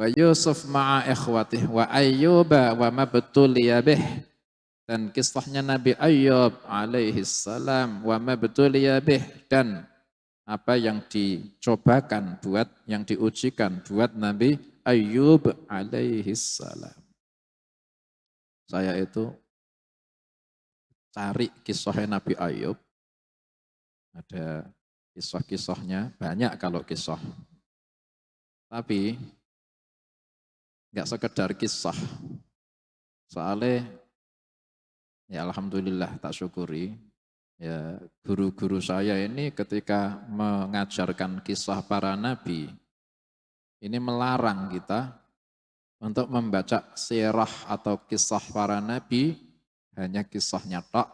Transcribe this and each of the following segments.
wa Yusuf ma'a ikhwatih wa Ayyuba wa mabtuliya bih, dan kisahnya Nabi Ayyub alaihi salam wa mabtuliya bih, dan apa yang dicobakan buat, yang diujikan buat Nabi Ayyub alaihi salam. Saya itu cari kisahnya Nabi Ayyub, ada kisah-kisahnya, banyak kalau kisah. Tapi nggak sekedar kisah. Soalnya ya alhamdulillah tak syukuri, ya guru-guru saya ini ketika mengajarkan kisah para nabi, ini melarang kita untuk membaca sirah atau kisah para nabi, hanya kisahnya tok,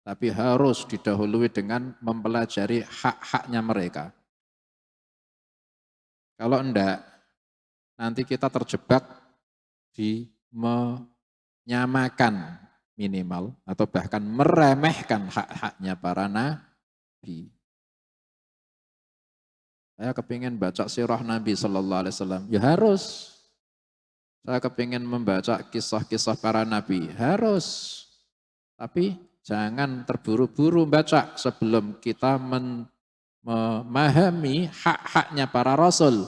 tapi harus didahului dengan mempelajari hak-haknya mereka. Kalau enggak, nanti kita terjebak di menyamakan minimal atau bahkan meremehkan hak-haknya para nabi. Saya kepingin baca sirah Nabi Sallallahu Alaihi Wasallam, ya harus. Saya kepingin membaca kisah-kisah para nabi, harus. Tapi jangan terburu-buru baca sebelum kita memahami hak-haknya para rasul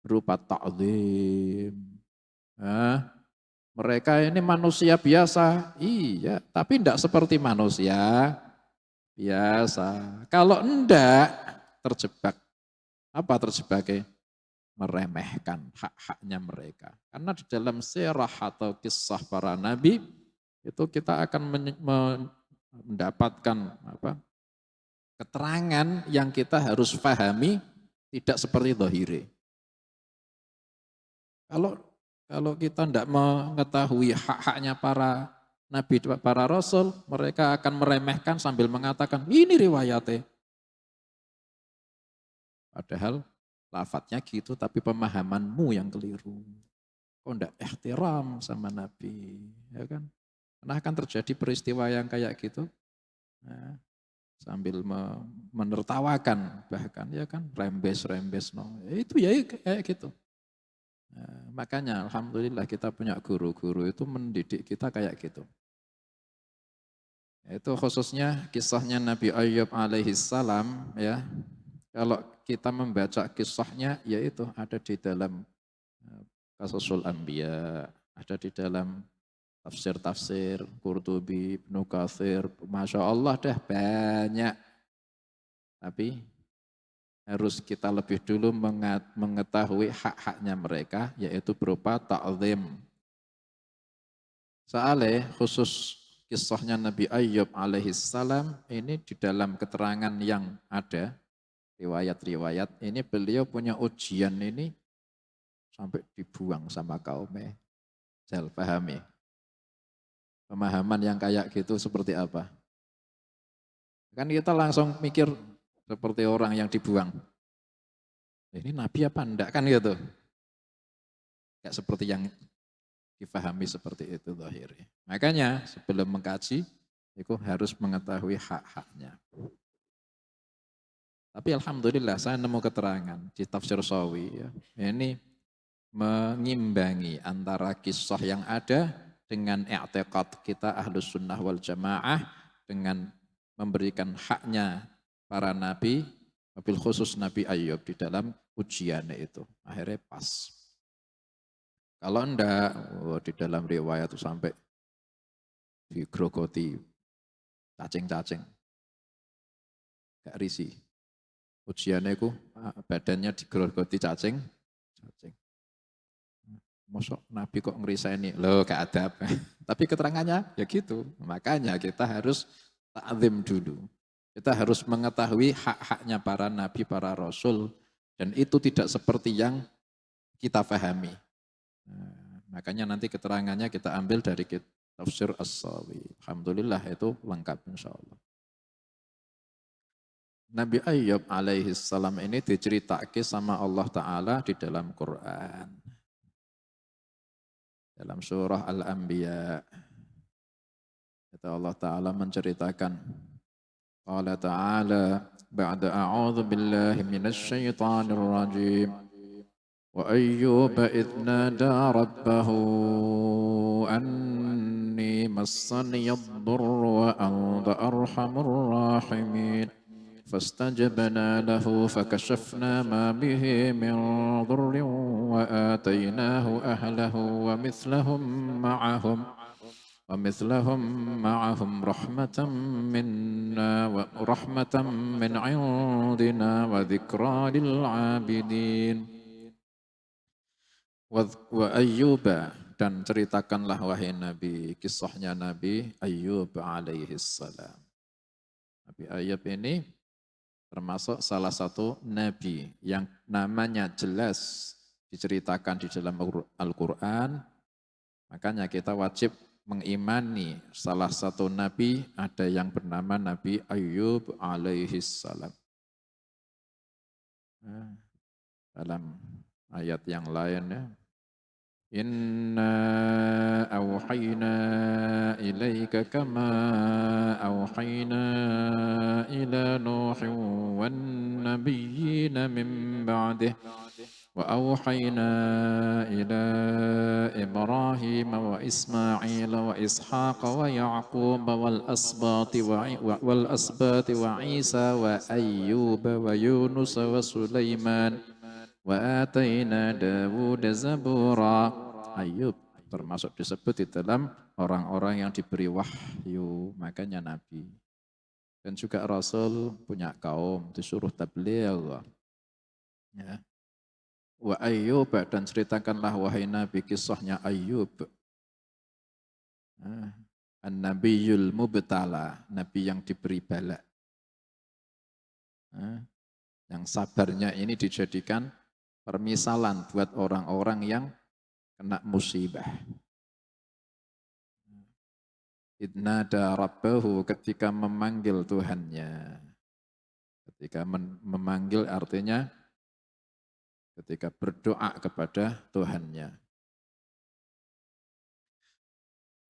berupa ta'zim. Nah, mereka ini manusia biasa, iya, tapi tidak seperti manusia biasa. Kalau enggak, terjebak. Apa terjebaknya? Meremehkan hak-haknya mereka. Karena di dalam sirah atau kisah para nabi, itu kita akan mendapatkan keterangan yang kita harus pahami, tidak seperti dhahire. Kalau kita tidak mengetahui hak-haknya para nabi, para rasul, mereka akan meremehkan sambil mengatakan, ini riwayatnya. Padahal lafadznya gitu, tapi pemahamanmu yang keliru. Kok enggak ihtiram sama Nabi, ya kan? Karena akan terjadi peristiwa yang kayak gitu, nah, sambil menertawakan bahkan, ya kan, rembes-rembes, no. Itu ya kayak gitu. Nah, makanya alhamdulillah kita punya guru-guru itu mendidik kita kayak gitu. Itu khususnya kisahnya Nabi Ayyub alaihi salam, ya. Kalau kita membaca kisahnya, yaitu ada di dalam Qasasul Anbiya, ada di dalam tafsir-tafsir Qurtubi, Ibnu Katsir, Masya Allah dah banyak. Tapi harus kita lebih dulu mengetahui hak-haknya mereka, yaitu berupa ta'zim. Soalnya khusus kisahnya Nabi Ayyub alaihissalam, ini di dalam keterangan yang ada, riwayat-riwayat, ini beliau punya ujian ini sampai dibuang sama kaumnya. Saya pahami. Pemahaman yang kayak gitu seperti apa? Kan kita langsung mikir seperti orang yang dibuang. Ini nabi apa enggak kan gitu. Enggak seperti yang difahami seperti itu zahirnya. Makanya sebelum mengkaji, itu harus mengetahui hak-haknya. Tapi alhamdulillah saya nemu keterangan di tafsir Sawi. Ya. Ini mengimbangi antara kisah yang ada dengan i'tiqad kita ahlus sunnah wal jamaah, dengan memberikan haknya para nabi, wabil khusus Nabi Ayyub di dalam ujiannya itu. Akhirnya pas. Kalau enggak, di dalam riwayat itu sampai digrogoti cacing-cacing. Gak risih. Ujiannya itu badannya digrogoti cacing. Mosok Nabi kok ngeriseni, loh gak adab. Tapi keterangannya ya gitu. Makanya kita harus ta'zim dulu. Kita harus mengetahui hak-haknya para nabi, para rasul. Dan itu tidak seperti yang kita pahami. Nah, makanya nanti keterangannya kita ambil dari tafsir As-Sawi. Alhamdulillah itu lengkap insya Allah. Nabi Ayyub alaihi salam ini diceritake sama Allah Ta'ala di dalam Quran. Dalam surah Al-Anbiya. Kata Allah Ta'ala menceritakan. Qala Ta'ala ba'da a'udhu billahi minasy syaithanir rajim. وأيوب إذ نادى ربه أني مسني الضر وأنت أرحم الراحمين فاستجبنا له فكشفنا ما به من ضر وآتيناه أهله ومثلهم رحمة منا ورحمة من عندنا وذكرى للعابدين wa ayyuba dan ceritakanlah wahai Nabi kisahnya Nabi Ayyub alaihi salam. Nabi Ayyub ini termasuk salah satu nabi yang namanya jelas diceritakan di dalam Al-Qur'an. Makanya kita wajib mengimani salah satu nabi ada yang bernama Nabi Ayyub alaihi salam. Dalam ayat yang lain ya. Inna awhayna ilaika kama awhayna ila Nuhin wan nabiyyina min ba'dih wa awhayna ila Ibrahim wa Ismail wa Ishaq wa Ya'qub wal asbati wa Isa wa Ayyub wa Yunus wa Sulaiman wa ataina Dawud zabura. Ayub termasuk disebut di dalam orang-orang yang diberi wahyu, makanya nabi. Dan juga Rasul punya kaum disuruh tabligh. Ya. Wa Ayyub dan ceritakanlah wahai Nabi kisahnya Ayyub. An-Nabiyul Mubtala, nabi yang diberi bala. Yang sabarnya ini dijadikan permisalan buat orang-orang yang kena musibah. Idnada rabbahu ketika memanggil Tuhannya. Ketika memanggil artinya ketika berdoa kepada Tuhannya.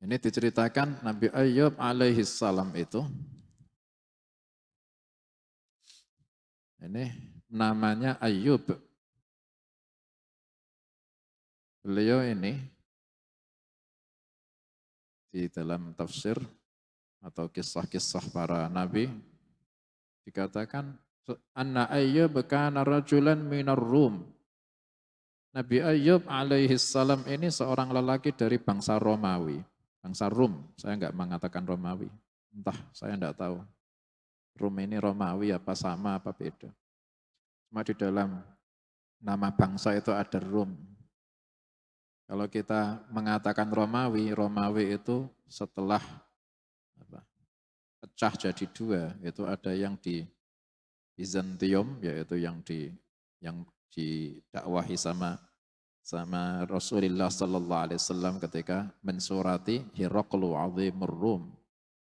Ini diceritakan Nabi Ayyub alaihi salam itu. Ini namanya Ayyub. Beliau ini di dalam tafsir atau kisah-kisah para nabi dikatakan anna Ayyub kana rajulan minar Rum. Nabi Ayyub alaihi salam ini seorang lelaki dari bangsa Romawi, bangsa Rum. Saya enggak mengatakan Romawi. Entah, saya enggak tahu. Rum ini Romawi apa sama apa beda. Cuma di dalam nama bangsa itu ada Rum. Kalau kita mengatakan Romawi, Romawi itu setelah pecah jadi dua, itu ada yang di Bizantium, yaitu yang didakwahi sama Rasulullah Sallallahu Alaihi Wasallam ketika mensurati Hiraqlu Azimur Rum.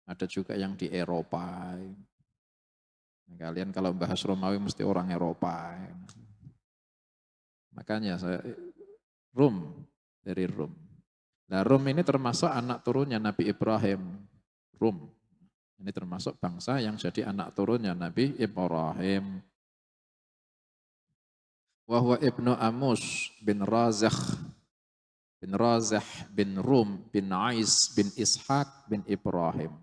Ada juga yang di Eropa. Kalian kalau bahas Romawi mesti orang Eropa. Makanya Rum. Dari Rum. Nah Rum ini termasuk anak turunnya Nabi Ibrahim. Rum. Ini termasuk bangsa yang jadi anak turunnya Nabi Ibrahim. Wahwa ibnu Amus bin Razakh bin Rum bin Ais bin Ishaq bin Ibrahim.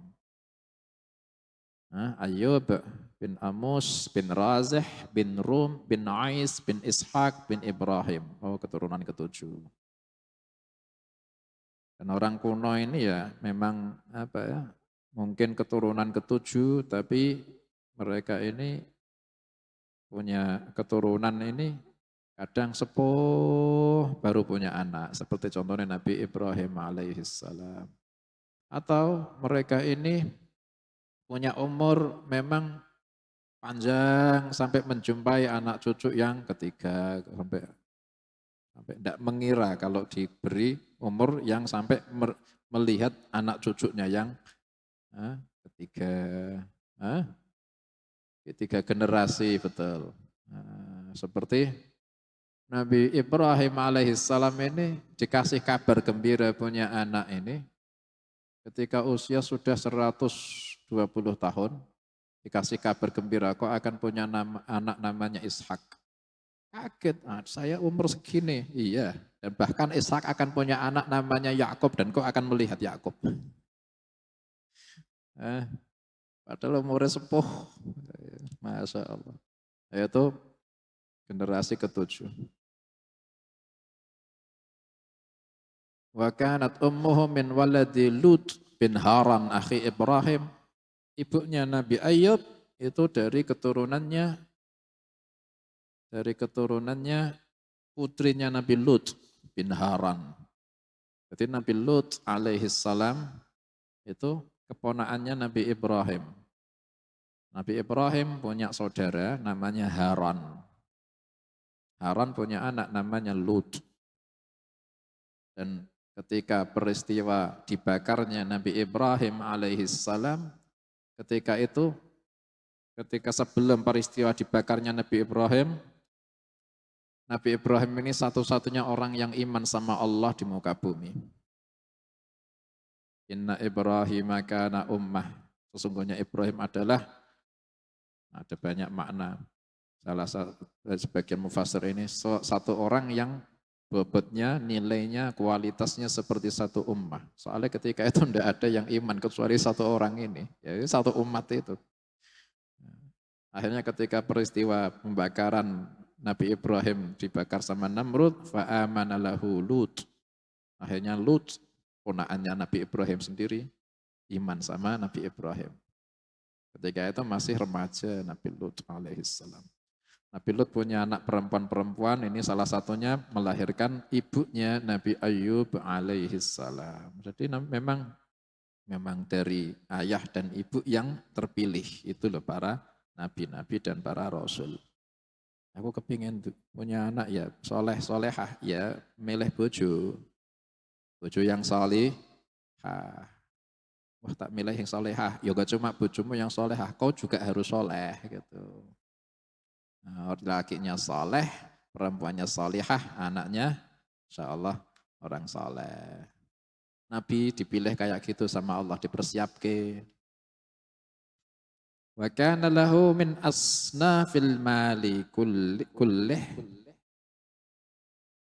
Ayyub bin Amus bin Razakh bin Rum bin Ais bin Ishaq bin Ibrahim. Oh keturunan ketujuh. Dan orang kuno ini ya memang mungkin keturunan ketujuh tapi mereka ini punya keturunan ini kadang sepuh baru punya anak. Seperti contohnya Nabi Ibrahim alaihissalam. Atau mereka ini punya umur memang panjang sampai menjumpai anak cucu yang ketiga sampai tidak mengira kalau diberi umur yang sampai melihat anak cucunya yang ketiga generasi betul. Seperti Nabi Ibrahim alaihissalam ini dikasih kabar gembira punya anak ini ketika usia sudah 120 tahun dikasih kabar gembira kok akan punya anak namanya Ishak. Kaget, saya umur segini. Iya, dan bahkan Ishak akan punya anak namanya Yakub dan kau akan melihat Yakub. Eh, padahal umurnya sepuh. Masya Allah. Itu generasi ketujuh. Wa kanat ummuhu min waladi Lut bin Haran akhi Ibrahim. Ibunya Nabi Ayub itu dari keturunannya putrinya Nabi Lut bin Haran. Jadi Nabi Lut alaihi salam itu keponaannya Nabi Ibrahim. Nabi Ibrahim punya saudara namanya Haran. Haran punya anak namanya Lut. Dan ketika peristiwa dibakarnya Nabi Ibrahim alaihi salam, ketika sebelum peristiwa dibakarnya Nabi Ibrahim ini satu-satunya orang yang iman sama Allah di muka bumi. Inna Ibrahim kana ummah. Sesungguhnya Ibrahim ada banyak makna. Salah satu sebagian mufassir ini satu orang yang bobotnya, nilainya, kualitasnya seperti satu ummah. Soalnya ketika itu tidak ada yang iman kecuali satu orang ini. Ya satu umat itu. Akhirnya ketika peristiwa pembakaran Nabi Ibrahim dibakar sama Namrud, fa'amana lahu Lut. Akhirnya Lut, ponakannya Nabi Ibrahim sendiri, iman sama Nabi Ibrahim. Ketika itu masih remaja Nabi Lut alaihissalam. Nabi Lut punya anak perempuan-perempuan, ini salah satunya melahirkan ibunya Nabi Ayub alaihissalam. Jadi memang dari ayah dan ibu yang terpilih, itu loh para nabi-nabi dan para rasul. Aku kepingin punya anak ya soleh solehah ya milih bojo yang solehah. Wah tak milih yang solehah, ya gak cuma bojomu yang solehah, kau juga harus soleh gitu. Nah, lakinya soleh, perempuannya solehah, anaknya insya Allah orang soleh. Nabi dipilih kayak gitu sama Allah, dipersiapkan. Wa kana lahu min asnafil mali kullih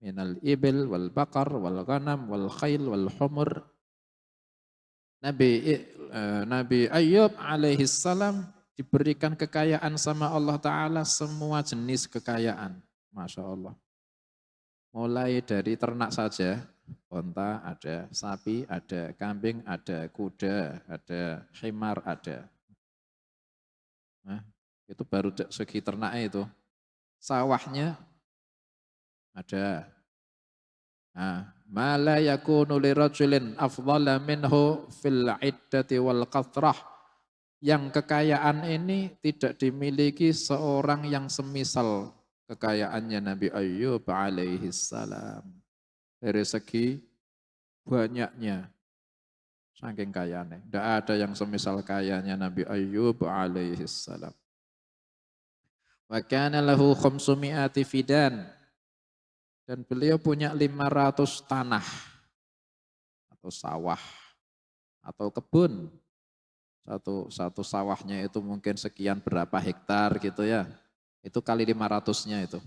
minal ibil wal bakar wal ghanam wal khail wal humur. Nabi Ayub alaihi salam diberikan kekayaan sama Allah Ta'ala semua jenis kekayaan. Masya Allah. Mulai dari ternak saja, onta ada, sapi ada, kambing ada, kuda ada, khimar ada. Nah, itu baru segi ternaknya itu. Sawahnya ada. Nah, ma la yakunu lirajulin afdhala minhu fil iddati wal kathrah. Yang kekayaan ini tidak dimiliki seorang yang semisal kekayaannya Nabi Ayyub alaihi salam. Dari segi banyaknya, saking kayanya. Tidak ada yang semisal kayanya Nabi Ayyub alaihi salam. Wa kana lahu khamsumi'ati fidan. Dan beliau punya 500 tanah atau sawah atau kebun. Satu sawahnya itu mungkin sekian berapa hektar gitu ya. Itu kali 500-nya itu.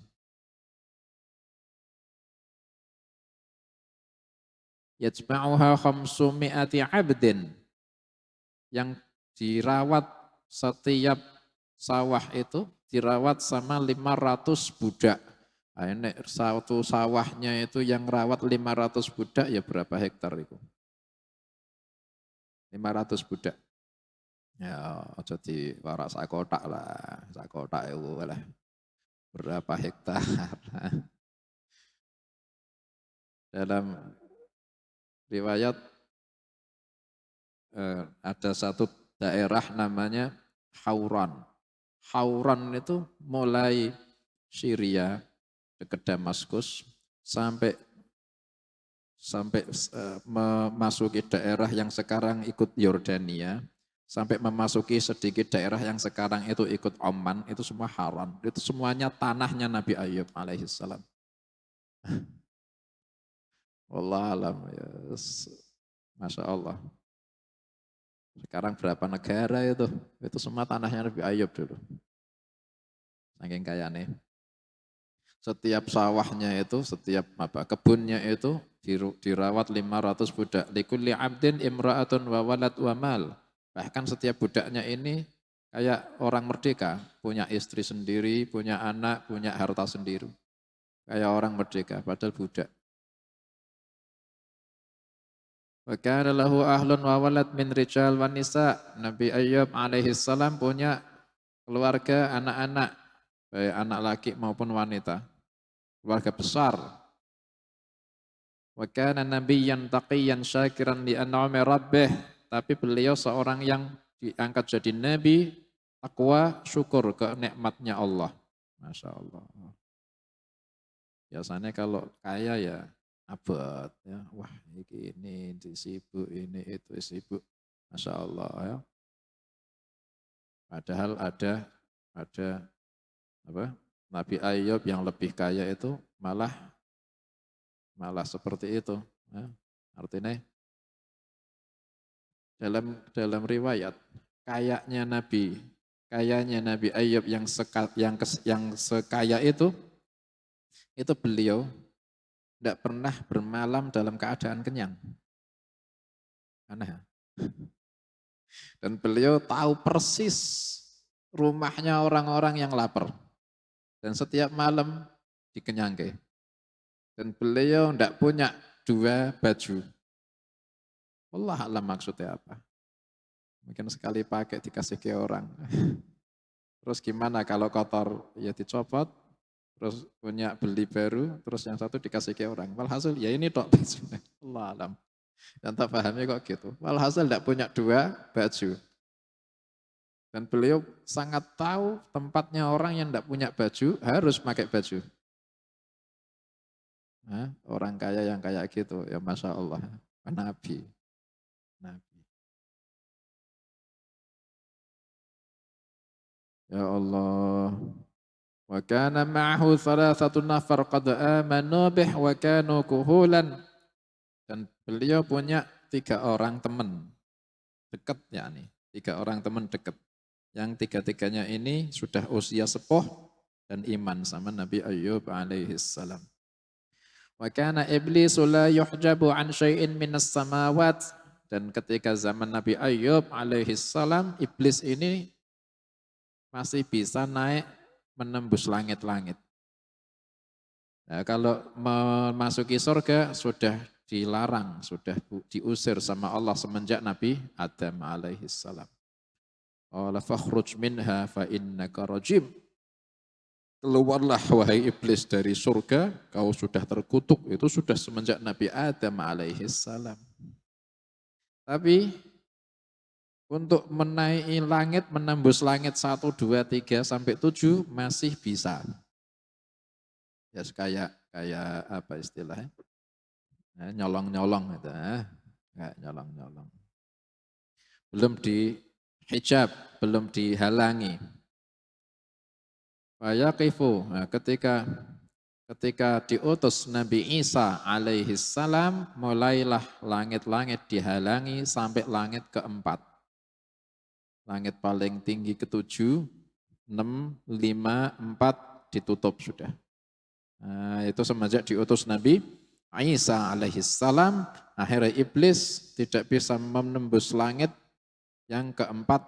Yajma'uha khamsumi'ati abdin. Yang dirawat setiap sawah itu dirawat sama 500 budak. Nah, ini satu sawahnya itu yang rawat 500 budak ya berapa hektar itu? 500 budak. Ya, jadi warak sakotak lah, sakotak itu lah. Berapa hektar. Dalam riwayat ada satu daerah namanya Hauran. Hauran itu mulai Syria dekat Damaskus sampai memasuki daerah yang sekarang ikut Yordania, sampai memasuki sedikit daerah yang sekarang itu ikut Oman, itu semua Haran. Itu semuanya tanahnya Nabi Ayub alaihissalam. Wallah alam ya. Masya Allah. Sekarang berapa negara itu? Itu semua tanahnya Nabi Ayub dulu. Saking kayane. Setiap sawahnya itu, setiap kebunnya itu dirawat 500 budak. Likulli abdin imra'atun wa walad wa mal. Bahkan setiap budaknya ini kayak orang merdeka, punya istri sendiri, punya anak, punya harta sendiri. Kayak orang merdeka, padahal budak. Wa kana lahu ahlun wa walad min rijal wa nisa. Nabi Ayyub alaihi salam punya keluarga, anak-anak, baik anak laki maupun wanita. Keluarga besar. Wa kana nabiyyan taqiyyan syakiran li an'ami rabbih. Tapi beliau seorang yang diangkat jadi nabi, takwa, syukur ke nikmatnya Allah. Masya Allah. Biasanya kalau kaya ya abad ya, wah ini sibuk, ini itu sibuk, masya Allah ya. Padahal ada apa? Nabi Ayub yang lebih kaya itu malah seperti itu. Ya. Artinya dalam riwayat kayanya Nabi Ayub yang sekaya itu beliau tidak pernah bermalam dalam keadaan kenyang. Aneh. Dan beliau tahu persis rumahnya orang-orang yang lapar. Dan setiap malam dikenyangke. Dan beliau tidak punya 2 baju. Allah alam maksudnya apa. Mungkin sekali pakai dikasih ke orang. Terus gimana kalau kotor? Ya dicopot, terus punya beli baru, terus yang satu dikasih ke orang. Walhasil ya ini tok bajunya. Allah alam. Yang tak pahamnya kok gitu. Walhasil tidak punya 2 baju. Dan beliau sangat tahu tempatnya orang yang tidak punya baju harus pakai baju. Nah, orang kaya yang kayak gitu, ya Masya Allah. Nabi. Nabi. Ya Allah. Wa kana ma'ahu 3 nafar qad amanu bih wa kanu kuhulan. Dan beliau punya 3 orang teman dekat yakni, 3 orang teman dekat. Yang 3-3-nya ini sudah usia sepuh dan iman sama Nabi Ayyub alaihi salam. Wa kana iblisu la yuhjabu an syai'in minas samawat. Dan ketika zaman Nabi Ayyub alaihi salam, iblis ini masih bisa naik menembus langit-langit. Nah, kalau memasuki surga sudah dilarang, sudah diusir sama Allah semenjak Nabi Adam alaihi salam. Qala fakhruj minha fa innaka rajim. Keluarlah wahai iblis dari surga, kau sudah terkutuk. Itu sudah semenjak Nabi Adam alaihi salam. Tapi untuk menaiki langit, menembus langit 1, 2, 3 sampai 7 masih bisa. Ya kayak apa istilahnya? Nyolong-nyolong gitu. Kayak nyolong-nyolong. Belum dihijab, belum dihalangi. Fayaqifu, nah, ketika diutus Nabi Isa alaihi salam, mulailah langit-langit dihalangi sampai langit keempat. Langit paling tinggi ke-7, 6, 5, 4 ditutup sudah. Nah, itu semenjak diutus Nabi Isa alaihi salam, akhirnya iblis tidak bisa menembus langit yang keempat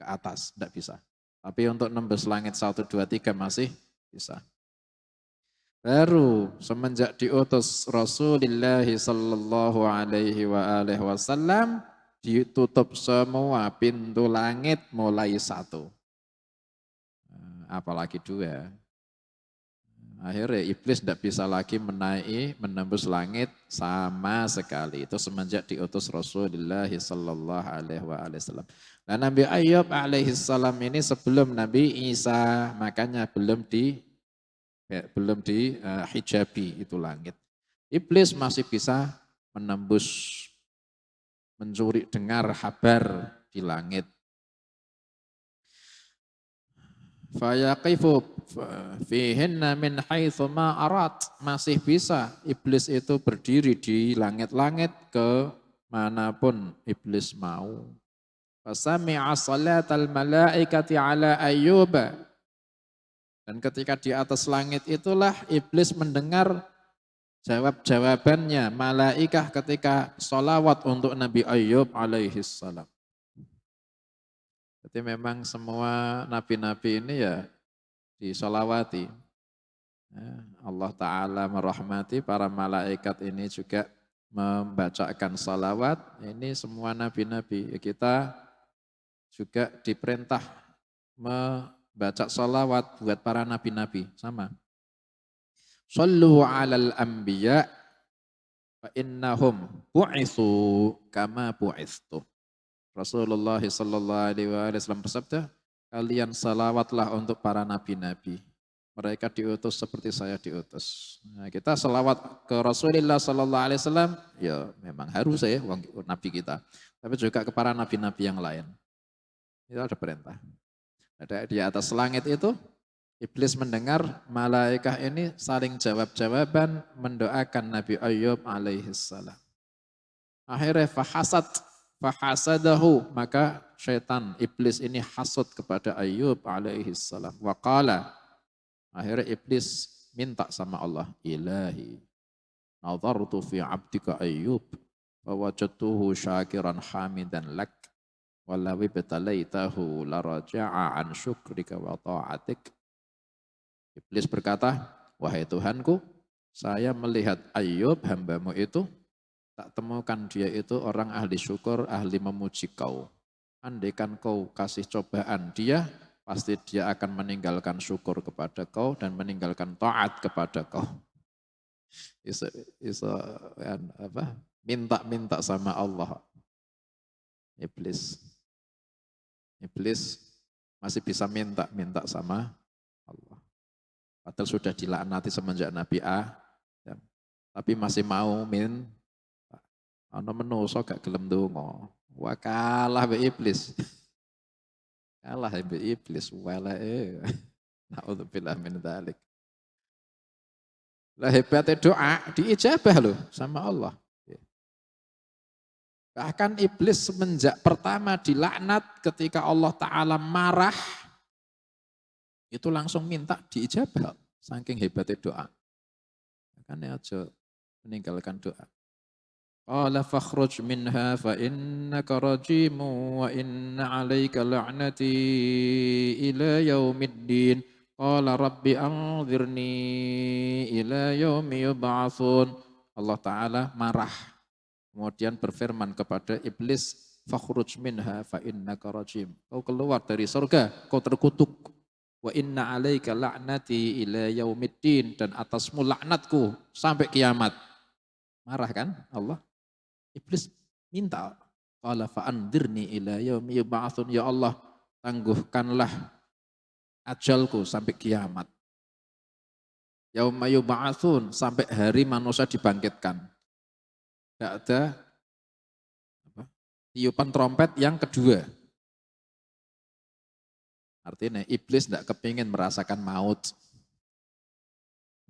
ke atas, tidak bisa. Tapi untuk nembus langit 1, 2, 3 masih bisa. Baru semenjak diutus Rasulullah sallallahu alaihi wasallam ditutup semua pintu langit mulai 1. Apalagi 2. Akhirnya iblis tidak bisa lagi menaiki, menembus langit sama sekali. Itu semenjak diutus Rasulullah sallallahu alaihi wasallam. Nah, Nabi Ayyub alaihi salam ini sebelum Nabi Isa, makanya belum hijabi itu langit. Iblis masih bisa menembus, mencuri dengar kabar di langit. Fayaqifu fihinna min haitsu ma arat, masih bisa iblis itu berdiri di langit-langit ke manapun iblis mau. Fasami'a salatal malaikati ala Ayyub. Dan ketika di atas langit itulah iblis mendengar jawab-jawabannya malaikah ketika sholawat untuk Nabi Ayyub alaihi salam. Jadi memang semua nabi-nabi ini ya disolawati. Allah Ta'ala merahmati para malaikat ini juga membacakan salawat. Ini semua nabi-nabi. Kita juga diperintah membaca salawat buat para nabi-nabi. Sama. Sallu alal anbiya fa innahum bu'ithu kama bu'ithtu. Rasulullah sallallahu alaihi wasallam bersabda, kalian salawatlah untuk para nabi-nabi. Mereka diutus seperti saya diutus. Nah, kita salawat ke Rasulullah sallallahu alaihi wasallam, ya memang harus ya nabi kita. Tapi juga ke para nabi-nabi yang lain. Itu ada perintah. Ada di atas langit itu, iblis mendengar malaikat ini saling jawab-jawaban mendoakan Nabi Ayyub alaihi salam. Akhirnya fahasadahu, maka syaitan iblis ini hasud kepada Ayyub alaihi salam. Waqala, akhirnya iblis minta sama Allah, ilahi nadhartu fi abdika Ayyub fawajadtuhu syakiran hamidan lak walawi betalaitahu laraja'a an syukrika wa ta'atik. Iblis berkata, wahai Tuhanku, saya melihat Ayyub hambamu itu, tak temukan dia itu orang ahli syukur, ahli memuji kau. Andaikan kau kasih cobaan dia, pasti dia akan meninggalkan syukur kepada kau dan meninggalkan taat kepada kau. Minta-minta sama Allah. Iblis masih bisa minta sama Allah. Padahal sudah dilaknati semenjak Nabi Adam. Tapi masih mau ana menungso gak gelem ndonga. Wah kalah mbek iblis. Kalah mbek iblis waleke. Nauzubillah min dzalik. Lah hebatnya doa diijabah loh sama Allah. Bahkan iblis semenjak pertama dilaknat ketika Allah Ta'ala marah, itu langsung minta diijabah. Saking hebatnya doa. Makanya aja meninggalkan doa. Qala fakhruj minha fa innaka rajimu wa inna 'alaika la'nati ila yaumiddin. Qala rabbi anzirni ila yaumi yub'atsun. Allah Ta'ala marah. Kemudian berfirman kepada iblis, fakhruj minha fa innaka rajim. Kau keluar dari surga, kau terkutuk. Wa inna 'alaika la'nati ila yaumiddin, dan atasmu laknatku sampai kiamat. Marah kan Allah? Iblis minta, qala fa'andirni ila yaumi yub'atsun, ya Allah, tangguhkanlah ajalku sampai kiamat. Yauma yub'atsun, sampai hari manusia dibangkitkan. Tidak ada tiupan trompet yang kedua. Artinya iblis tidak kepingin merasakan maut.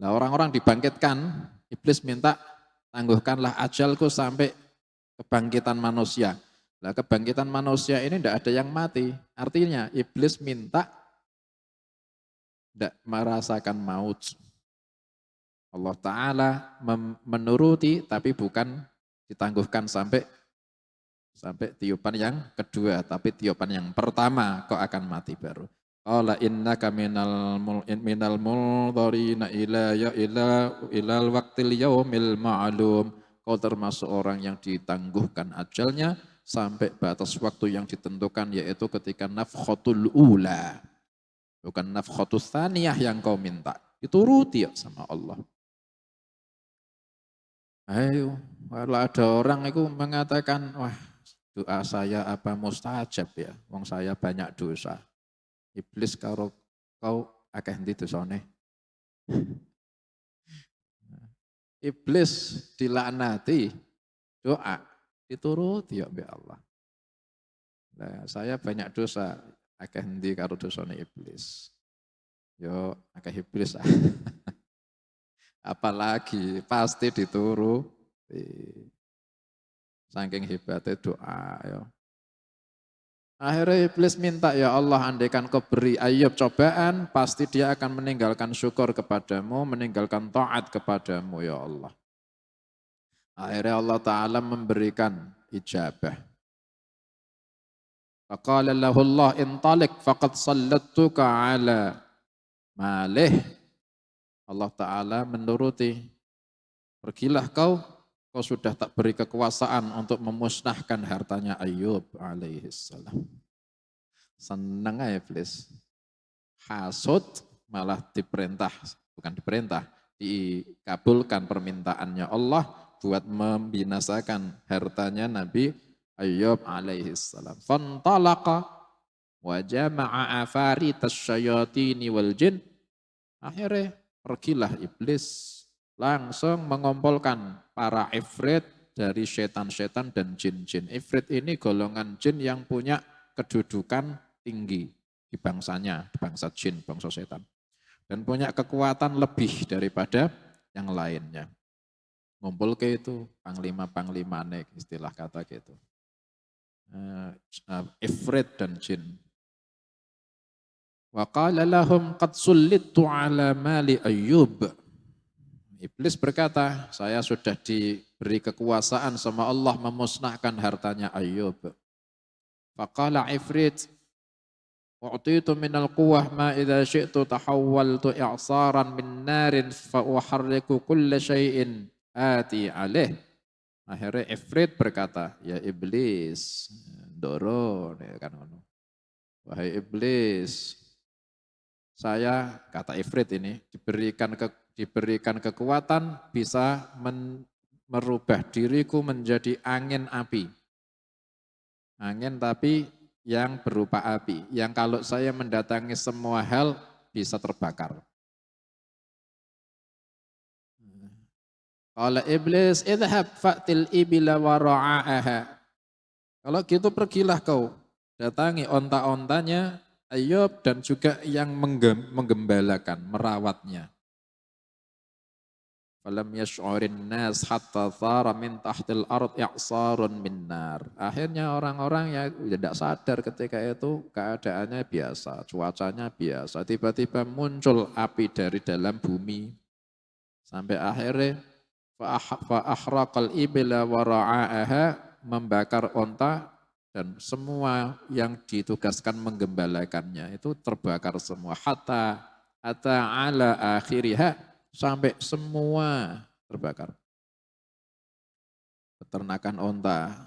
Nah, orang-orang dibangkitkan, iblis minta tangguhkanlah ajalku sampai kebangkitan manusia. Nah, kebangkitan manusia ini tidak ada yang mati. Artinya iblis minta tidak merasakan maut. Allah Ta'ala menuruti tapi bukan ditangguhkan sampai tiupan yang kedua, tapi tiupan yang pertama kau akan mati baru. Qala innaka minal mundharina ilal waqtil yaumil ma'lum. Kau termasuk orang yang ditangguhkan ajalnya sampai batas waktu yang ditentukan, yaitu ketika nafkhatul ula. Bukan nafkhatus tsaniyah yang kau minta. Dituruti ya sama Allah. Ayo, kalau ada orang itu mengatakan, wah doa saya apa mustajab ya, wong saya banyak dosa. Iblis karo kau akeh ndi dosane. Iblis dilaknati, doa dituruti ya mbek Allah. Nah, saya banyak dosa, akeh ndi karo dosane iblis. Yo akeh iblis. Apalagi pasti dituruti. Saking hebatnya doa ya. Akhirnya iblis minta, ya Allah andaikan kau beri Ayub cobaan, pasti dia akan meninggalkan syukur kepadamu, meninggalkan taat kepadamu ya Allah. Akhirnya Allah Ta'ala memberikan ijabah. Faqala lahu Allah intalik faqad sallattuka ala malih. Allah Ta'ala menuruti, pergilah kau sudah tak beri kekuasaan untuk memusnahkan hartanya Ayub alaihissalam. Senang ya iblis. Hasud malah diperintah, bukan diperintah, dikabulkan permintaannya Allah buat membinasakan hartanya Nabi Ayub alaihissalam. Fantalaqa wa jama'a afaritas syayatini wal jin. Akhirnya pergilah iblis langsung mengumpulkan para ifrit dari setan-setan dan jin-jin. Ifrit ini golongan jin yang punya kedudukan tinggi di bangsanya, di bangsa jin, bangsa setan. Dan punya kekuatan lebih daripada yang lainnya. Ngumpul ke itu, panglima-panglima istilah kata gitu. Ifrit dan jin. Wa qala lahum qad sullittu ala mali Ayyub. Iblis berkata, saya sudah diberi kekuasaan sama Allah memusnahkan hartanya Ayyub. Faqala ifrit, u'titu minal quwwah ma idza syi'tu tahawwaltu i'saran min narin fa uharriku kulla syai'in ati alaih. Akhirnya ifrit berkata, ya iblis, ndoro kan ngono. Wahai iblis, saya, kata ifrit ini, diberikan kekuatan bisa merubah diriku menjadi angin api. Angin tapi yang berupa api, yang kalau saya mendatangi semua hal bisa terbakar. Qala iblis, idhab fa'til ibila wa ra'aha. Kalau gitu pergilah kau, datangi onta-ontanya Ayub dan juga yang menggembalakan, merawatnya. Falam yash'urin nas hatta thara min tahtil ard i'sarun min nar. Akhirnya orang-orang ya tidak sadar ketika itu keadaannya biasa, cuacanya biasa. Tiba-tiba muncul api dari dalam bumi. Sampai akhirnya fa ahraqal ibla wa ra'aha, membakar onta dan semua yang ditugaskan menggembalakannya itu terbakar semua. Hatta ala akhiriha, sampai semua terbakar. Peternakan onta,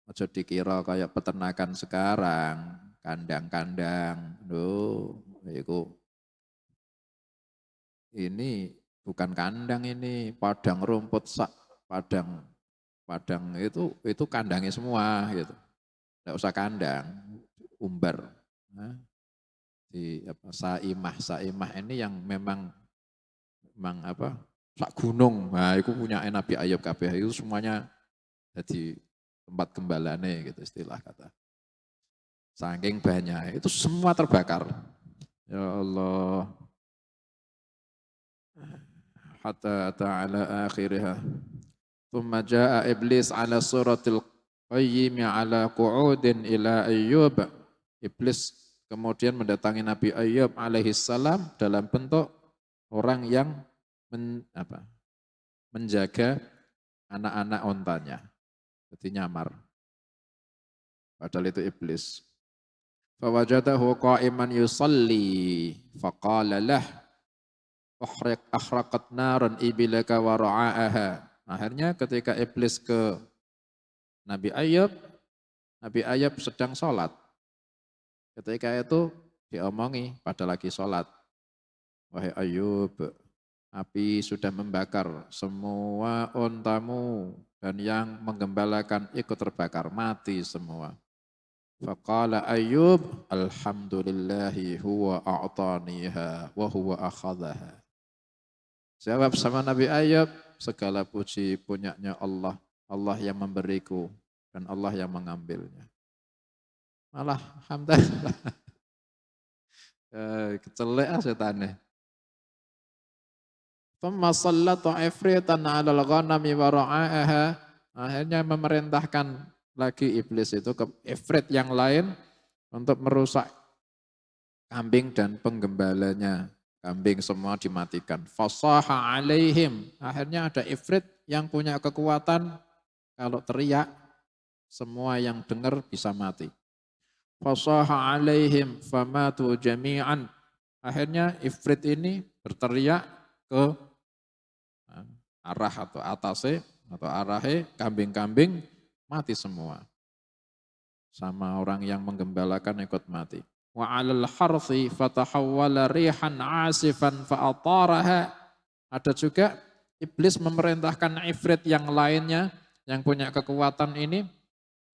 aja dikira kayak peternakan sekarang, kandang-kandang. Loh, ini bukan kandang, ini padang rumput padang itu kandangnya semua gitu. Tidak usah kandang, umbar. Nah, di saimah ini yang memang sak gunung. Nah, itu punya Nabi Ayub kabeh itu semuanya jadi tempat gembalane gitu istilah kata. Saking banyak, itu semua terbakar. Ya Allah. Hatta ta'ala akhirha. Thumma ja'a iblis ala suratil qayyim ala qu'udin ila Ayyub. Iblis kemudian mendatangi Nabi Ayyub alaihissalam dalam bentuk orang yang menjaga anak-anak ontanya. Jadi nyamar. Padahal itu iblis. Fawajadahu qa'iman yusalli faqala lah akhraqat naran ibilaka wa ra'aha. Akhirnya ketika iblis ke Nabi Ayub sedang sholat. Ketika itu diomongi pada lagi sholat. Wahai Ayub, api sudah membakar semua ontamu dan yang menggembalakan ikut terbakar, mati semua. Faqala Ayub, alhamdulillahi huwa a'taniha wa huwa akhadaha. Jawab sama Nabi Ayub, segala puji punyanya Allah. Allah yang memberiku dan Allah yang mengambilnya. Malah alhamdulillah. Kecelek setannya. Thumma sallatu ifritan 'alal ghanami wa ra'aha. Akhirnya memerintahkan lagi iblis itu ke ifrit yang lain untuk merusak kambing dan penggembalanya. Kambing semua dimatikan. Fasaha alaihim. Akhirnya ada ifrit yang punya kekuatan kalau teriak semua yang dengar bisa mati. Fasaha alaihim famatu jami'an. Akhirnya ifrit ini berteriak ke arah atau atasnya atau arahe kambing-kambing mati semua. Sama orang yang menggembalakan ikut mati. Wa 'alal harthi fatahawwala rihan 'asifan fa'ataraha. Ada juga iblis memerintahkan ifrit yang lainnya yang punya kekuatan ini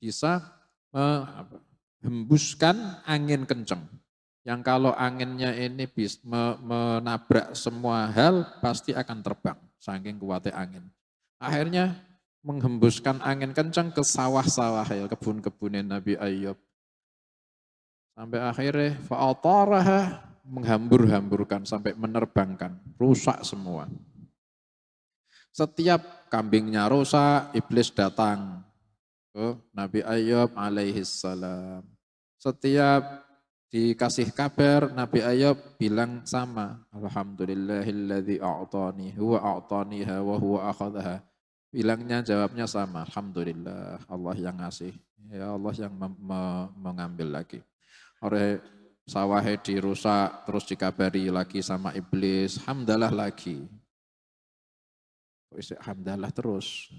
bisa menghembuskan angin kencang. Yang kalau anginnya ini menabrak semua hal pasti akan terbang saking kuatnya angin. Akhirnya menghembuskan angin kencang ke sawah-sawah ya, kebun-kebunin Nabi Ayub. Sampai akhirnya fa'ataraha menghambur-hamburkan sampai menerbangkan, rusak semua. Setiap kambingnya rusak, iblis datang ke Nabi Ayub alaihi salam. Setiap dikasih kabar, Nabi Ayub bilang sama. Alhamdulillahilladzi a'tani, huwa a'taniha wa huwa akhadha. Bilangnya jawabnya sama. Alhamdulillah, Allah yang ngasih. Ya Allah yang mengambil lagi. Orang sawahnya dirusak, terus dikabari lagi sama iblis. Hamdalah lagi. Hamdalah terus.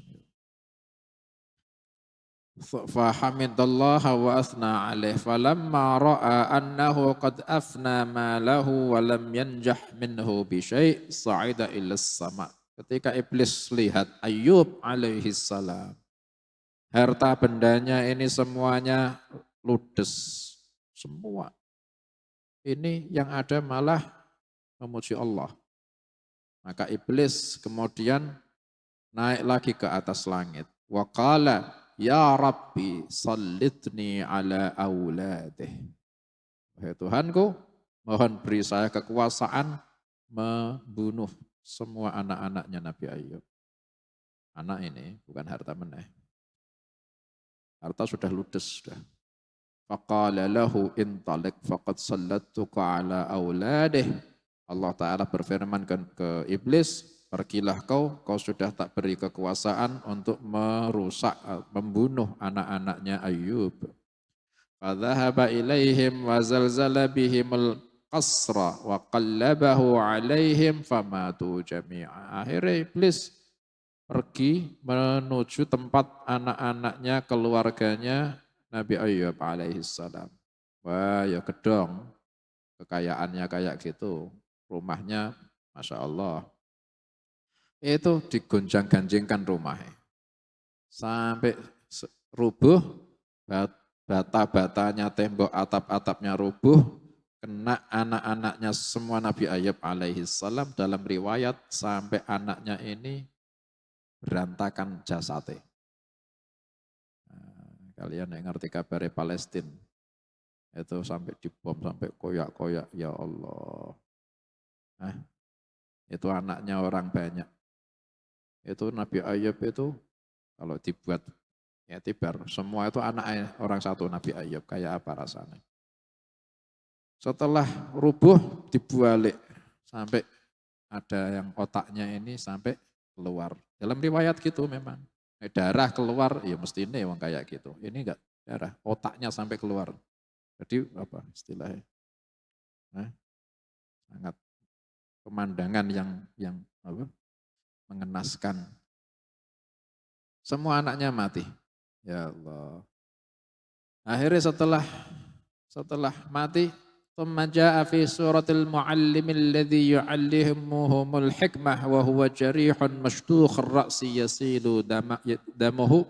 Fahamidallaha wa asna alaih falamma ra'a annahu qad afna malahu wa lam yanjah minhu bi syai' sa'ida ila sama. Ketika iblis lihat Ayub alaihi salam, harta bendanya ini semuanya ludes semua. Ini yang ada malah memuji Allah. Maka iblis kemudian naik lagi ke atas langit. Wa qala ya Rabbi sallitni ala auladih. Wahai Tuhanku, mohon beri saya kekuasaan membunuh semua anak-anaknya Nabi Ayub. Anak ini bukan harta meneh. Harta sudah ludes sudah. Faqala lahu intalik faqad sallattuka ala auladih. Allah Ta'ala berfirman ke iblis, pergilah kau sudah tak beri kekuasaan untuk merusak, membunuh anak-anaknya Ayub. Fadhahaba ilaihim wa zalzala bihimul qasra wa qallabahu alaihim famatu jami'a. Akhirnya iblis pergi menuju tempat anak-anaknya, keluarganya Nabi Ayub alaihissalam. Wah ya gedong, kekayaannya kayak gitu. Rumahnya Masya Allah. Itu digonjang-ganjingkan rumahnya. Sampai rubuh, bata-batanya, tembok atap-atapnya rubuh, kena anak-anaknya semua Nabi Ayub alaihi salam. Dalam riwayat sampai anaknya ini berantakan jasadnya. Nah, kalian yang ngerti kabar Palestina, itu sampai dibom, sampai koyak-koyak, ya Allah. Nah, itu anaknya orang banyak. Itu Nabi Ayub itu kalau dibuat ya tibar, semua itu anak orang satu Nabi Ayub, kayak apa rasanya. Setelah rubuh dibalik sampai ada yang otaknya ini sampai keluar. Dalam riwayat gitu memang. Darah keluar, ya mesti ini yang kayak gitu. Ini enggak darah, otaknya sampai keluar. Jadi apa istilahnya? Nah, sangat pemandangan yang apa, mengenaskan. Semua anaknya mati. Ya Allah. Akhirnya setelah mati, thumma jaa fi suratil muallimil ladzi yu'allimuhumul hikmah wa huwa jarihun mashdukh ar-ra'si yasilu damuhu.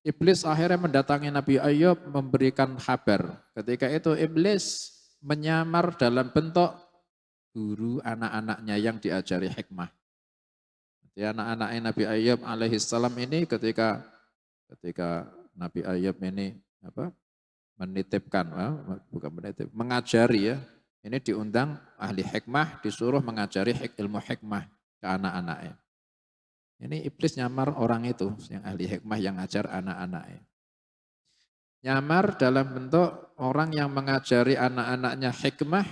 Iblis akhirnya mendatangi Nabi Ayub memberikan kabar. Ketika itu iblis menyamar dalam bentuk guru anak-anaknya yang diajari hikmah. Jadi anak-anaknya Nabi Ayub alaihissalam ini ketika Nabi Ayub ini menitipkan, bukan menitip, mengajari ya. Ini diundang ahli hikmah, disuruh mengajari ilmu hikmah ke anak-anaknya. Ini iblis nyamar orang itu, yang ahli hikmah yang ngajar anak-anaknya. Nyamar dalam bentuk orang yang mengajari anak-anaknya hikmah,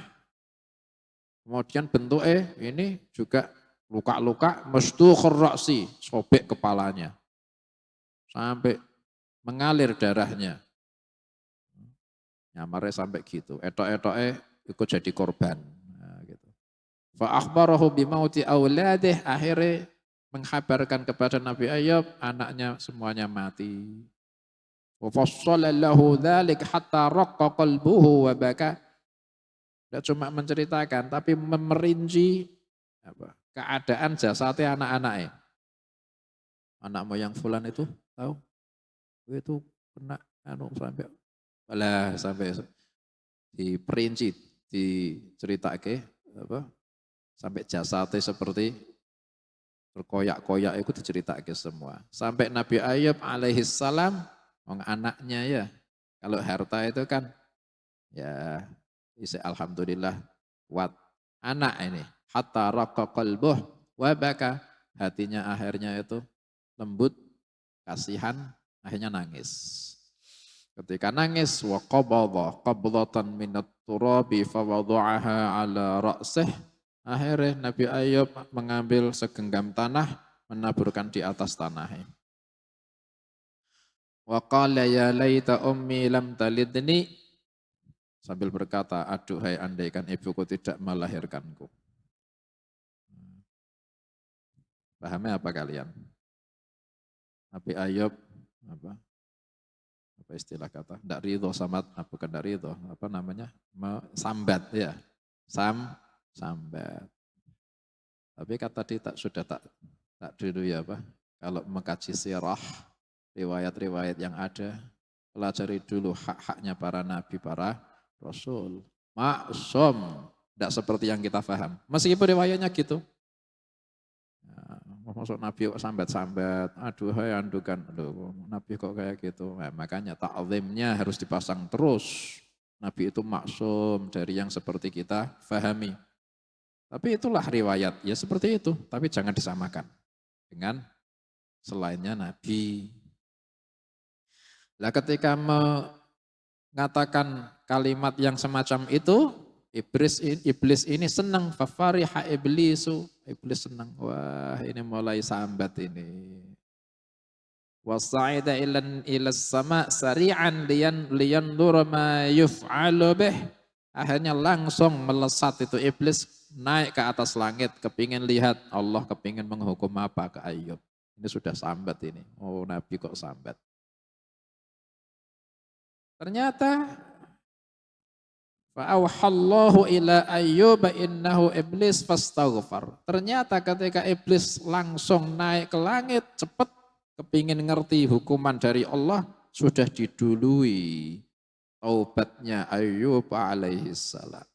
kemudian bentuknya ini juga luka-luka, masdukhur ra'si, sobek kepalanya, sampai mengalir darahnya. Nyamarnya sampai gitu, etok-etoknya ikut jadi korban. Nah, gitu. Fa akhbarahu bimauti auladih, akhirnya menghabarkan kepada Nabi Ayub, anaknya semuanya mati. Wa fassala lahu dzalik hatta raqqa qalbuhu wa baka. Tidak cuma menceritakan, tapi memerinci keadaan jasadnya anak-anaknya. Anakmu yang fulan itu, tahu? Itu kena sampai diperinci, diceritake sampai jasadnya seperti berkoyak-koyak itu diceritake semua. Sampai Nabi Ayub alaihi salam, anaknya ya, kalau harta itu kan ya isi alhamdulillah kuat. Anak ini hatta raqa qalbuh wa baka, hatinya akhirnya itu lembut, kasihan, akhirnya nangis. Ketika nangis, wa qabadha qabdatan minat turabi fawadha'aha ala ra'sih. Akhirnya Nabi Ayub mengambil segenggam tanah, menaburkan di atas tanah. Wa qala ya laita ummi lam talidni, sambil berkata, aduhai andaikan ibuku tidak melahirkanku. Pahamnya apa kalian? Nabi Ayub apa istilah kata? Tidak ridho sama, bukan tidak ridho, apa namanya? Sambat ya. Sambat. Tapi kata tadi sudah tak dulu ya apa? Kalau mengkaji sirah, riwayat-riwayat yang ada, pelajari dulu hak-haknya para nabi, para rasul. Maksum, tidak seperti yang kita paham. Meskipun riwayatnya gitu. Masuk Nabi kok sambat-sambat, aduh hai andukan, aduh Nabi kok kayak gitu. Nah, makanya ta'zimnya harus dipasang terus. Nabi itu maksum dari yang seperti kita fahami. Tapi itulah riwayat, ya seperti itu. Tapi jangan disamakan dengan selainnya Nabi. Nah ketika mengatakan kalimat yang semacam itu, Iblis ini senang, fafariha iblisu, iblis senang. Wah, ini mulai sambat ini. Wasa'ida ilas sama sari'an liyandur ma yuf'alu bih. Akhirnya langsung melesat itu iblis naik ke atas langit, kepingin lihat Allah, kepingin menghukum apa ke Ayub. Ini sudah sambat ini. Oh, Nabi kok sambat. Ternyata fa'awhallahu ila ayyuba innahu iblis fastaghfar. Ternyata ketika iblis langsung naik ke langit, cepat kepingin ngerti hukuman dari Allah, sudah didului taubatnya Ayyub alaihi salam.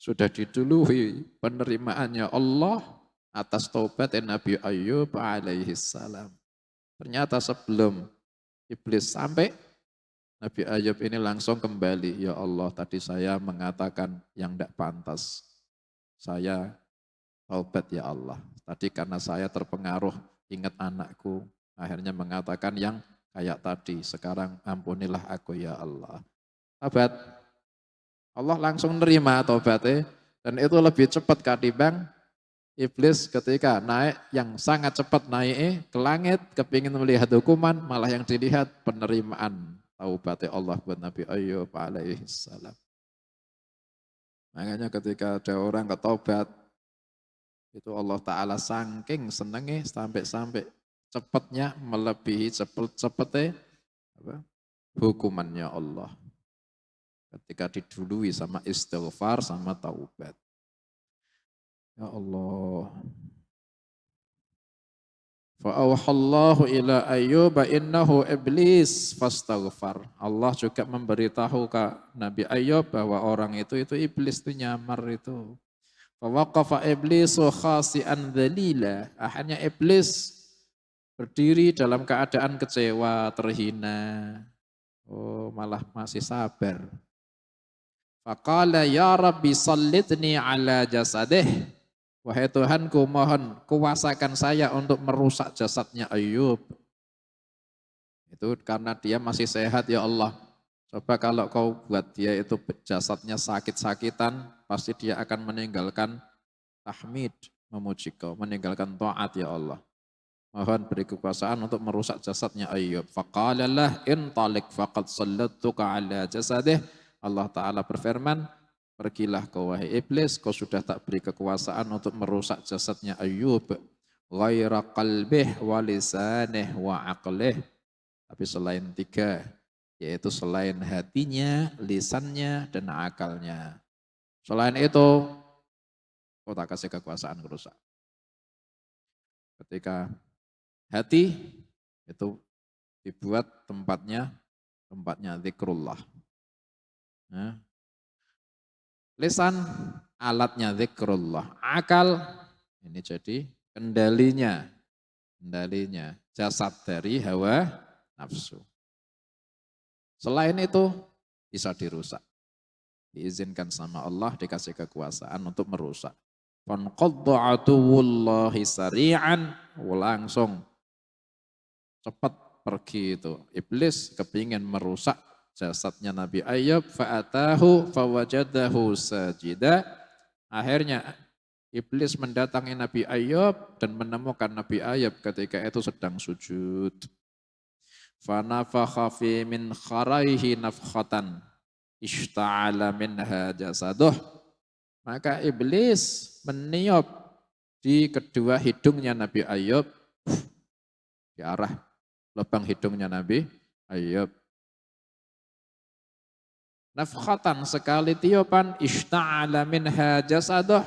Sudah didului penerimaannya Allah atas taubat Nabi Ayyub alaihi salam. Ternyata sebelum iblis sampai, Nabi Ayub ini langsung kembali, ya Allah tadi saya mengatakan yang tidak pantas. Saya taubat ya Allah. Tadi karena saya terpengaruh ingat anakku, akhirnya mengatakan yang kayak tadi. Sekarang ampunilah aku ya Allah. Taubat. Allah langsung nerima taubatnya, dan itu lebih cepat ketimbang iblis ketika naik, yang sangat cepat naik ke langit, kepingin melihat hukuman, malah yang dilihat penerimaan taubat Allah buat Nabi Ayub alaihi salam. Makanya ketika ada orang ketaubat, itu Allah Ta'ala saking senengnya sampai cepatnya melebihi cepetnya hukumannya Allah. Ketika didului sama istighfar sama taubat. Ya Allah. Fa'awhallahu ila ayyuba innahu iblis fastaghfar. Allah juga memberitahu ke Nabi Ayub bahwa orang itu iblis, itu nyamar itu. Fawaqafa iblisu khasi'an dhalila. Akhirnya iblis berdiri dalam keadaan kecewa, terhina. Oh, malah masih sabar. Faqala ya Rabbi sallitni ala jasadih. Wahai Tuhanku, mohon kuasakan saya untuk merusak jasadnya Ayub. Itu karena dia masih sehat ya Allah. Coba kalau kau buat dia itu jasadnya sakit-sakitan, pasti dia akan meninggalkan tahmid, memuji kau, meninggalkan taat ya Allah. Mohon beri kekuasaan untuk merusak jasadnya Ayyub. Faqala lah intalik faqad sallattuka ala jasadih. Allah Ta'ala berfirman, pergilah kau wahai iblis, kau sudah tak beri kekuasaan untuk merusak jasadnya Ayyub. Ghaira qalbih wa lisanih wa aqlih. Tapi selain tiga, yaitu selain hatinya, lisannya, dan akalnya. Selain itu, kau tak kasih kekuasaan merusak. Ketika hati itu dibuat tempatnya zikrullah. Nah, lisan alatnya zikrullah. Akal ini jadi kendalinya. Jasad dari hawa nafsu. Selain itu bisa dirusak. Diizinkan sama Allah, dikasih kekuasaan untuk merusak. Fanqadda aduwullahi sari'an, langsung cepat pergi itu. Iblis kepingin merusak jasadnya Nabi Ayyub, fa'atahu fawajadahu sajida. Akhirnya iblis mendatangi Nabi Ayyub dan menemukan Nabi Ayyub ketika itu sedang sujud. Fanafakha fi min kharaihi nafkhatan ishta'ala minha jasaduh. Maka iblis meniup di kedua hidungnya Nabi Ayyub, di arah lubang hidungnya Nabi Ayyub. Nafkhatan, sekali tiupan, ishta'ala minha jasaduh,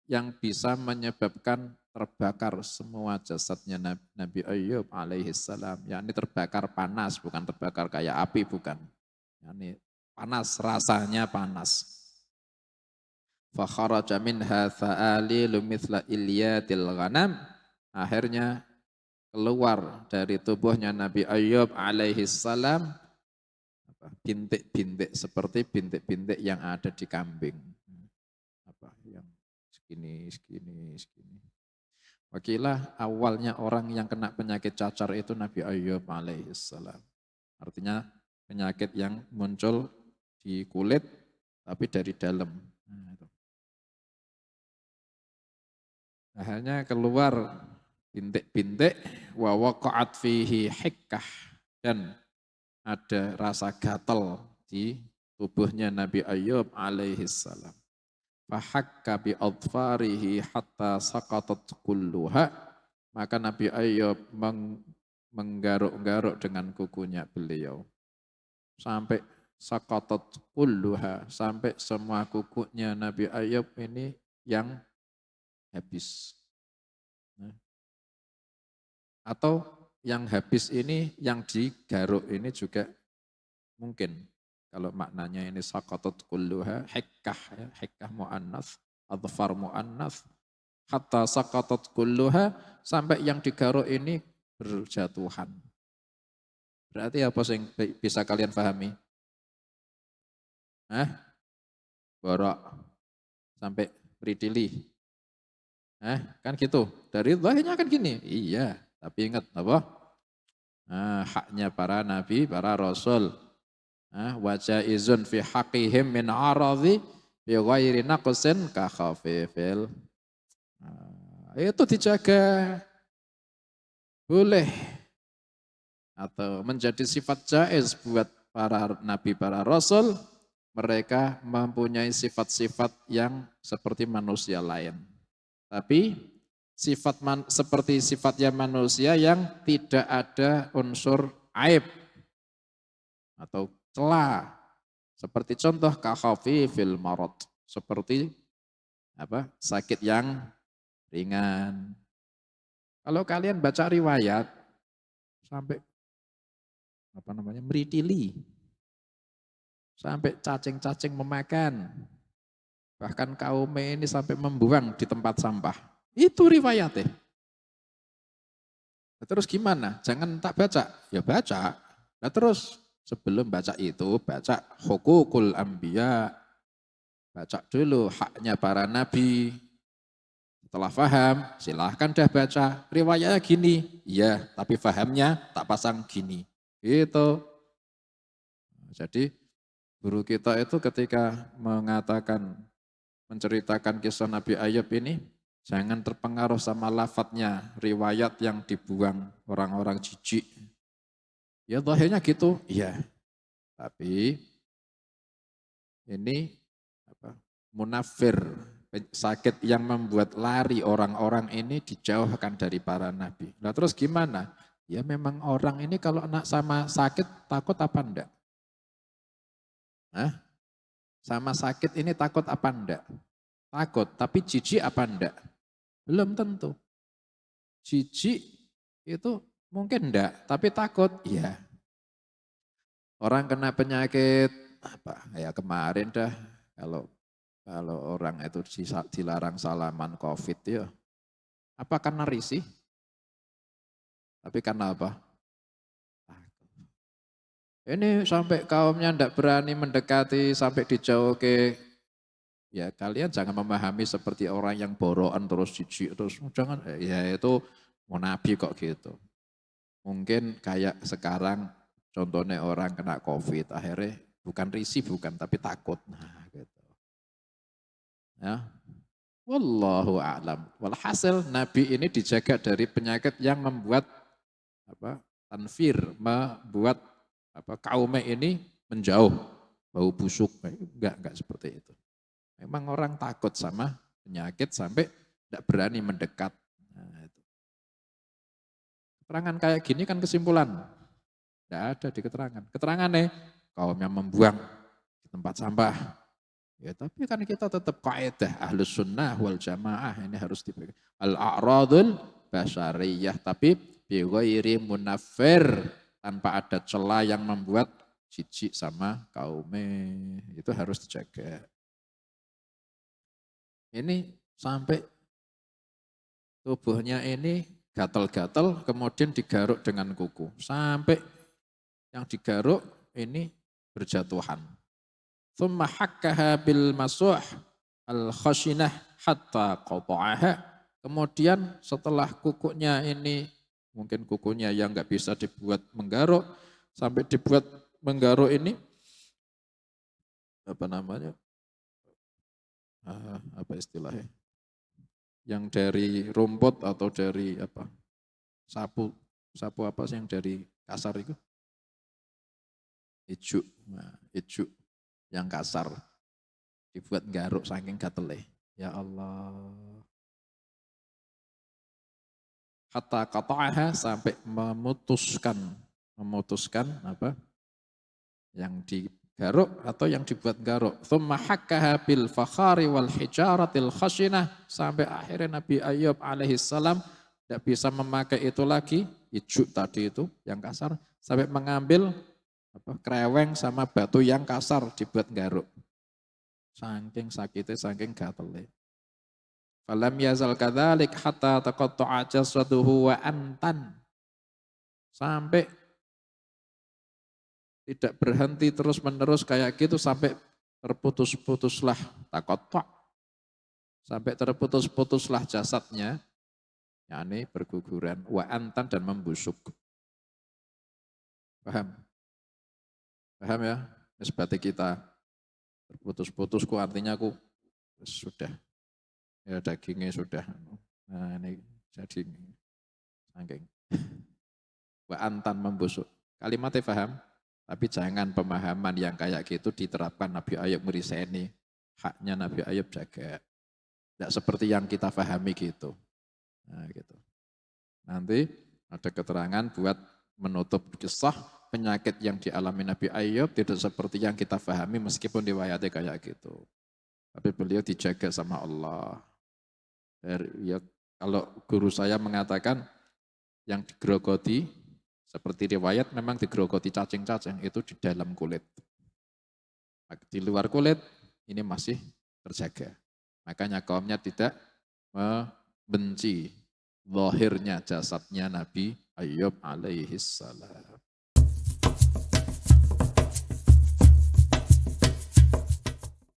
yang bisa menyebabkan terbakar semua jasadnya Nabi Ayyub alaihi salam. Yakni terbakar panas, bukan terbakar kayak api, bukan. Yakni panas, rasanya panas. Fakharaja minha tha'alilu mithla ilyatil ghanam. Akhirnya keluar dari tubuhnya Nabi Ayyub alaihi salam bintik-bintik seperti bintik-bintik yang ada di kambing. Yang segini. Wakilah awalnya orang yang kena penyakit cacar itu Nabi Ayyub alaihi salam. Artinya penyakit yang muncul di kulit tapi dari dalam. Akhirnya keluar bintik-bintik wa waqa'at fihi hikkah, dan ada rasa gatal di tubuhnya Nabi Ayyub alaihi salam. Fahakka bi adfarihi hatta saqatat kulluha. Maka Nabi Ayyub menggaruk-garuk dengan kukunya beliau sampai saqatat kulluha, sampai semua kukunya Nabi Ayyub ini yang habis. Atau yang habis ini, yang digaruk ini juga mungkin. Kalau maknanya ini saqatat kulluha, hikkah, ya, hikkah mu'annath, adfar mu'annath, hatta saqatat kulluha, sampai yang digaruk ini berjatuhan. Berarti apa yang bisa kalian pahami? Borok sampai beritili. Kan gitu. Dari zahirnya kan gini. Iya, tapi ingat apa? Haknya para nabi, para rasul. Wa jaizun fi haqqihim min aradhi bi ghairi naqsin ka khafifil. Itu dijaga. Boleh. Atau menjadi sifat jaiz buat para nabi, para rasul. Mereka mempunyai sifat-sifat yang seperti manusia lain. Tapi seperti sifatnya manusia yang tidak ada unsur aib atau celah. Seperti contoh kakhafifil marad, seperti sakit yang ringan. Kalau kalian baca riwayat sampai meritili, sampai cacing-cacing memakan. Bahkan kaum ini sampai membuang di tempat sampah. Itu riwayatnya. Terus gimana? Jangan tak baca. Ya baca. Nah terus sebelum baca itu, baca hukukul anbiya. Baca dulu haknya para nabi. Setelah paham, silahkan dah baca. Riwayatnya gini, iya, tapi pahamnya tak pasang gini. Gitu. Jadi guru kita itu ketika mengatakan, menceritakan kisah Nabi Ayub ini, jangan terpengaruh sama lafadznya, riwayat yang dibuang orang-orang jijik. Ya zahirnya gitu, iya. Tapi ini apa, munafir, sakit yang membuat lari orang-orang ini dijauhkan dari para nabi. Nah terus gimana? Ya memang orang ini kalau anak sama sakit takut apa enggak? Hah? Sama sakit ini takut apa enggak? Takut, tapi jijik apa enggak? Belum tentu. Jijik itu mungkin enggak, tapi takut, iya. Orang kena penyakit apa? Ya kemarin dah kalau kalau orang itu dilarang salaman COVID ya, apa karena risih? Tapi karena apa? Ini sampai kaumnya ndak berani mendekati, sampai dijauh ke, ya kalian jangan memahami seperti orang yang boroan terus jijik terus jangan, ya itu mau nabi kok gitu. Mungkin kayak sekarang contohnya orang kena COVID akhirnya bukan risih bukan tapi takut. Nah, gitu. Ya, wallahu a'lam. Walhasil Nabi ini dijaga dari penyakit yang membuat apa? Tanfir, membuat apa kaumnya ini menjauh, bau busuk. Enggak seperti itu. Memang orang takut sama penyakit sampai tidak berani mendekat. Nah, itu. Keterangan kayak gini kan kesimpulan. Tidak ada di keterangan. Keterangan nih, kaum yang membuang di tempat sampah. Ya, tapi kan kita tetap kaidah ahlus sunnah wal jamaah ini harus dipegang. Al-a'radul basyariyah tapi bighairi munafir tanpa ada celah yang membuat jijik sama kaumnya. Itu harus dijaga. Ini sampai tubuhnya ini gatal-gatal kemudian digaruk dengan kuku. Sampai yang digaruk ini berjatuhan. Thumma hakkaha bil masuh al khashinah hatta qata'aha. Kemudian setelah kukunya ini, mungkin kukunya yang nggak bisa dibuat menggaruk, sampai dibuat menggaruk ini, apa namanya, apa istilahnya, yang dari rumput atau dari apa, sapu, sapu apa sih yang dari kasar itu, ijuk, nah, ijuk yang kasar, dibuat garuk saking gatele. Ya Allah. Hatta qata'aha sampai memutuskan apa yang digaruk atau yang dibuat garuk. Thumma hakkaha bil fakhari wal hijaratil khashinah sampai akhirnya Nabi Ayub alaihissalam tidak bisa memakai itu lagi, ijuk tadi itu yang kasar, sampai mengambil apa, kreweng sama batu yang kasar dibuat garuk. Saking sakitnya, saking gatel. Falam yazal kadzalik hatta taqatta'a jasaduhu wa antan. Sampai tidak berhenti terus-menerus kayak gitu sampai terputus-putuslah taqatta'. Sampai terputus-putuslah jasadnya, yakni berguguran wa antan dan membusuk. Paham? Paham ya? Nisbati kita terputus-putus ku artinya aku sudah ya dagingnya sudah. Nah ini jadi saking wa antan membusuk. Kalimatnya paham? Tapi jangan pemahaman yang kayak gitu diterapkan Nabi Ayub meriseni. Haknya Nabi Ayub jaga. Tidak seperti yang kita pahami gitu. Nah, gitu. Nanti ada keterangan buat menutup kisah penyakit yang dialami Nabi Ayub tidak seperti yang kita pahami meskipun riwayatnya kayak gitu. Tapi beliau dijaga sama Allah. Ya, kalau guru saya mengatakan yang digerogoti seperti riwayat memang digerogoti cacing-cacing itu di dalam kulit. Di luar kulit ini masih terjaga. Makanya kaumnya tidak membenci zahirnya jasadnya Nabi Ayub alaihi salam.